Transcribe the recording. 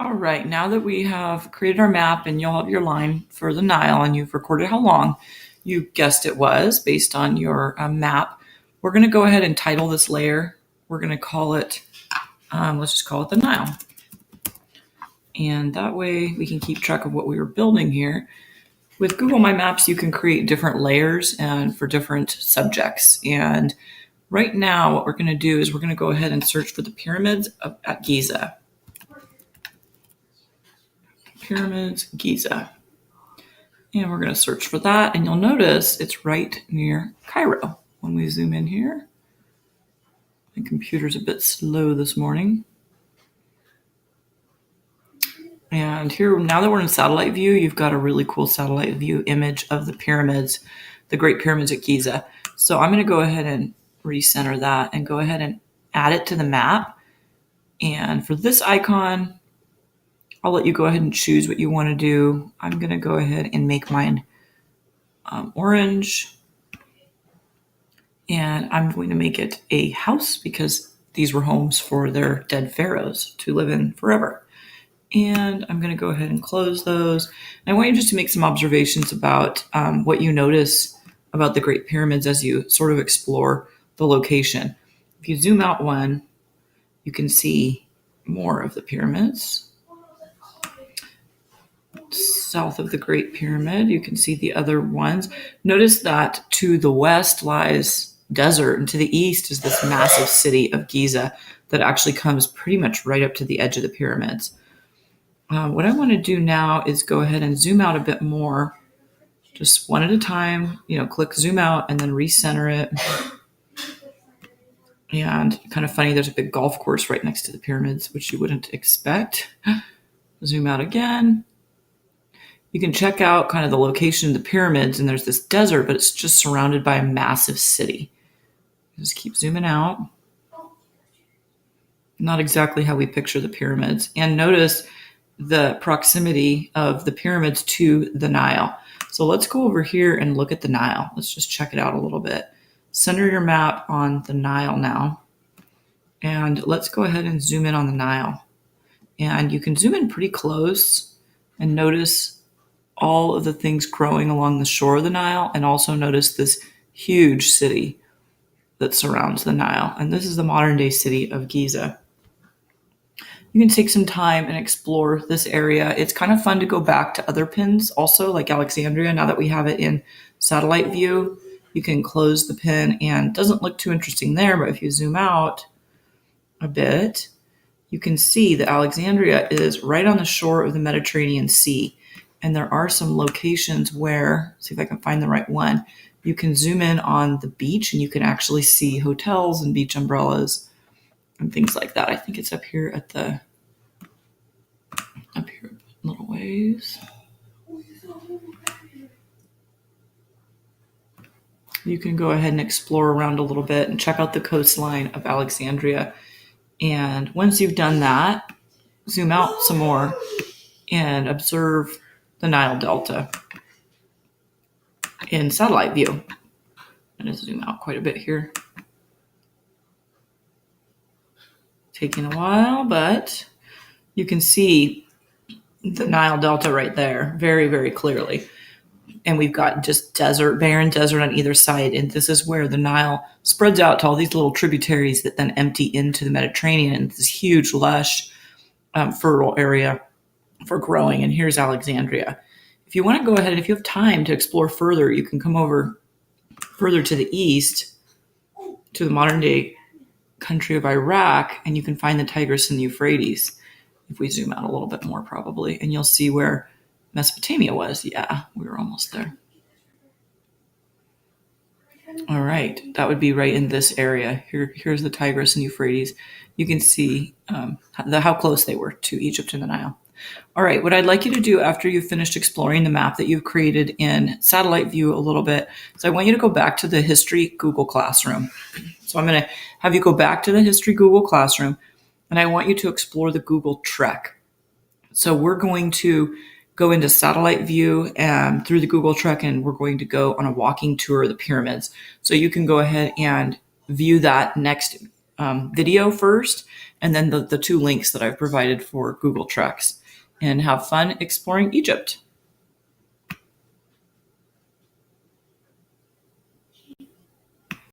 All right, now that we have created our map and you'll have your line for the Nile and you've recorded how long you guessed it was based on your map, we're going to go ahead and title this layer. We're going to call it, let's just call it the Nile. And that way we can keep track of what we were building here. With Google My Maps, you can create different layers and for different subjects. And right now what we're going to do is we're going to go ahead and search for the pyramids at Giza. Pyramids, Giza. And we're going to search for that. And you'll notice it's right near Cairo. When we zoom in here, my computer's a bit slow this morning. And here, now that we're in satellite view, you've got a really cool satellite view image of the pyramids, the Great Pyramids at Giza. So I'm going to go ahead and recenter that and go ahead and add it to the map. And for this icon, I'll let you go ahead and choose what you want to do. I'm going to go ahead and make mine orange. And I'm going to make it a house because these were homes for their dead pharaohs to live in forever. And I'm going to go ahead and close those. And I want you just to make some observations about what you notice about the Great Pyramids as you sort of explore the location. If you zoom out one, you can see more of the pyramids. South of the Great Pyramid, you can see the other ones. Notice that to the west lies desert, and to the east is this massive city of Giza that actually comes pretty much right up to the edge of the pyramids. What I want to do now is go ahead and zoom out a bit more, just one at a time. Click zoom out and then recenter it. And kind of funny, there's a big golf course right next to the pyramids, which you wouldn't expect. Zoom out again. You can check out kind of the location of the pyramids, and there's this desert, but it's just surrounded by a massive city. Just keep zooming out. Not exactly how we picture the pyramids. And notice the proximity of the pyramids to the Nile. So let's go over here and look at the Nile. Let's just check it out a little bit. Center your map on the Nile now. And let's go ahead and zoom in on the Nile. And you can zoom in pretty close and notice all of the things growing along the shore of the Nile, and also notice this huge city that surrounds the Nile. And this is the modern day city of Giza. You can take some time and explore this area. It's kind of fun to go back to other pins also, like Alexandria. Now that we have it in satellite view, you can close the pin, and it doesn't look too interesting there, but if you zoom out a bit, you can see that Alexandria is right on the shore of the Mediterranean Sea. And there are some locations where, see if I can find the right one, you can zoom in on the beach and you can actually see hotels and beach umbrellas and things like that. I think it's up here a little ways. You can go ahead and explore around a little bit and check out the coastline of Alexandria. And once you've done that, zoom out some more and observe the Nile Delta in satellite view. I'm going to zoom out quite a bit here. Taking a while, but you can see the Nile Delta right there very, very clearly. And we've got just desert, barren desert on either side. And this is where the Nile spreads out to all these little tributaries that then empty into the Mediterranean. And this huge, lush, fertile area for growing. And here's Alexandria. If you want to go ahead, if you have time to explore further, you can come over further to the east to the modern day country of Iraq, and you can find the Tigris and the Euphrates. If we zoom out a little bit more, probably, and you'll see where Mesopotamia was. Yeah, we were almost there. All right, that would be right in this area. Here's the Tigris and Euphrates. You can see how close they were to Egypt and the Nile. All right, what I'd like you to do after you've finished exploring the map that you've created in satellite view a little bit, is I want you to go back to the History Google Classroom. So I'm going to have you go back to the History Google Classroom, and I want you to explore the Google Trek. So we're going to go into satellite view and through the Google Trek, and we're going to go on a walking tour of the pyramids. So you can go ahead and view that next video first, and then the two links that I've provided for Google Treks. And have fun exploring Egypt.